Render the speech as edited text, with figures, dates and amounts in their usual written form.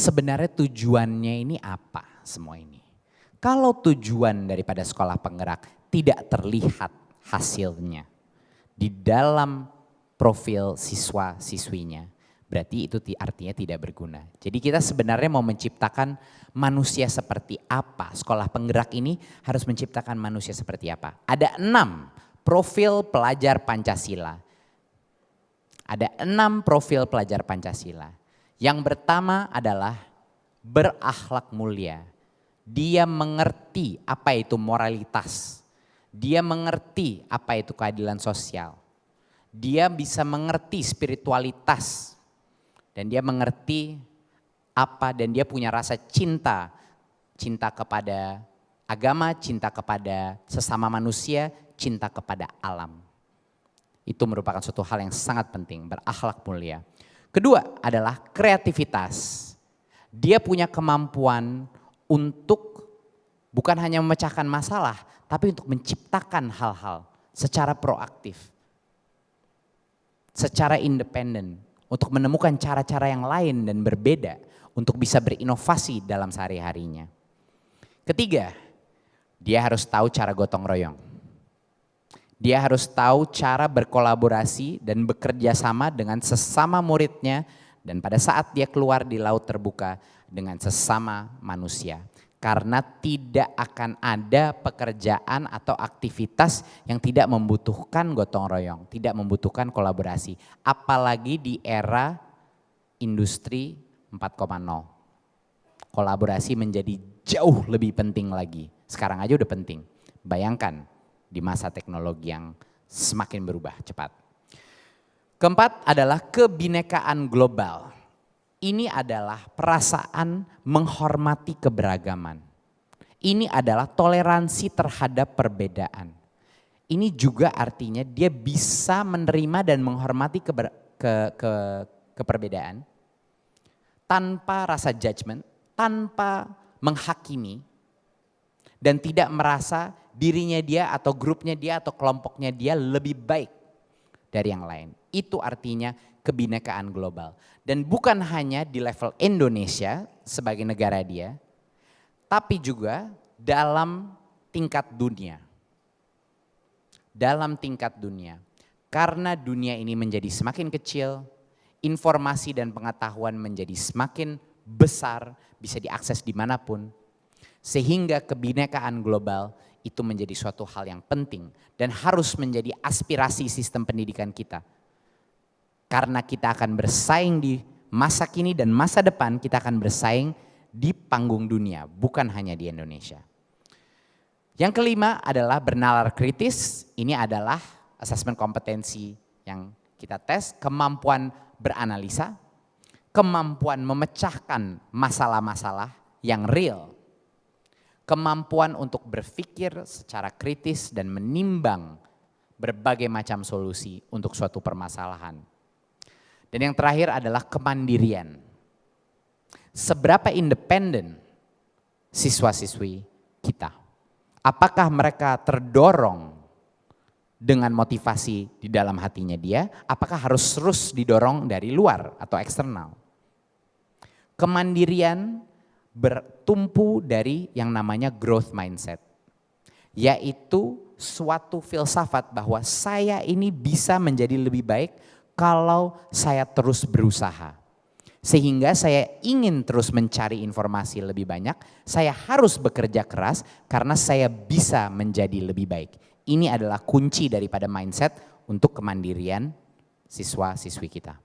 sebenarnya tujuannya ini apa semua ini? Kalau tujuan daripada sekolah penggerak tidak terlihat hasilnya di dalam profil siswa-siswinya, berarti itu artinya tidak berguna. Jadi kita sebenarnya mau menciptakan manusia seperti apa? Sekolah penggerak ini harus menciptakan manusia seperti apa? Ada 6 profil pelajar Pancasila. Ada 6 profil pelajar Pancasila. Yang pertama adalah berakhlak mulia. Dia mengerti apa itu moralitas. Dia mengerti apa itu keadilan sosial. Dia bisa mengerti spiritualitas. Dan dia mengerti apa dan dia punya rasa cinta. Cinta kepada agama, cinta kepada sesama manusia, cinta kepada alam. Itu merupakan suatu hal yang sangat penting, berakhlak mulia. Kedua adalah kreativitas. Dia punya kemampuan untuk bukan hanya memecahkan masalah, tapi untuk menciptakan hal-hal secara proaktif, secara independen, untuk menemukan cara-cara yang lain dan berbeda untuk bisa berinovasi dalam sehari-harinya. Ketiga, dia harus tahu cara gotong royong. Dia harus tahu cara berkolaborasi dan bekerja sama dengan sesama muridnya dan pada saat dia keluar di laut terbuka dengan sesama manusia. Karena tidak akan ada pekerjaan atau aktivitas yang tidak membutuhkan gotong royong, tidak membutuhkan kolaborasi. Apalagi di era industri 4.0. Kolaborasi menjadi jauh lebih penting lagi. Sekarang aja udah penting. Bayangkan di masa teknologi yang semakin berubah cepat. Keempat adalah kebinekaan global. Ini adalah perasaan menghormati keberagaman. Ini adalah toleransi terhadap perbedaan. Ini juga artinya dia bisa menerima dan menghormati keperbedaan tanpa rasa judgment, tanpa menghakimi, dan tidak merasa dirinya dia atau grupnya dia atau kelompoknya dia lebih baik dari yang lain. Itu artinya kebinekaan global. Dan bukan hanya di level Indonesia sebagai negara dia, tapi juga dalam tingkat dunia. Dalam tingkat dunia. Karena dunia ini menjadi semakin kecil, informasi dan pengetahuan menjadi semakin besar, bisa diakses dimanapun. Sehingga kebinekaan global itu menjadi suatu hal yang penting dan harus menjadi aspirasi sistem pendidikan kita. Karena kita akan bersaing di masa kini dan masa depan, kita akan bersaing di panggung dunia, bukan hanya di Indonesia. Yang kelima adalah bernalar kritis. Ini adalah asesmen kompetensi yang kita tes, kemampuan beranalisa, kemampuan memecahkan masalah-masalah yang real, kemampuan untuk berpikir secara kritis dan menimbang berbagai macam solusi untuk suatu permasalahan. Dan yang terakhir adalah kemandirian. Seberapa independen siswa-siswi kita? Apakah mereka terdorong dengan motivasi di dalam hatinya dia? Apakah harus terus didorong dari luar atau eksternal? Kemandirian bertumpu dari yang namanya growth mindset. Yaitu suatu filsafat bahwa saya ini bisa menjadi lebih baik kalau saya terus berusaha. Sehingga saya ingin terus mencari informasi lebih banyak, saya harus bekerja keras karena saya bisa menjadi lebih baik. Ini adalah kunci daripada mindset untuk kemandirian siswa-siswi kita.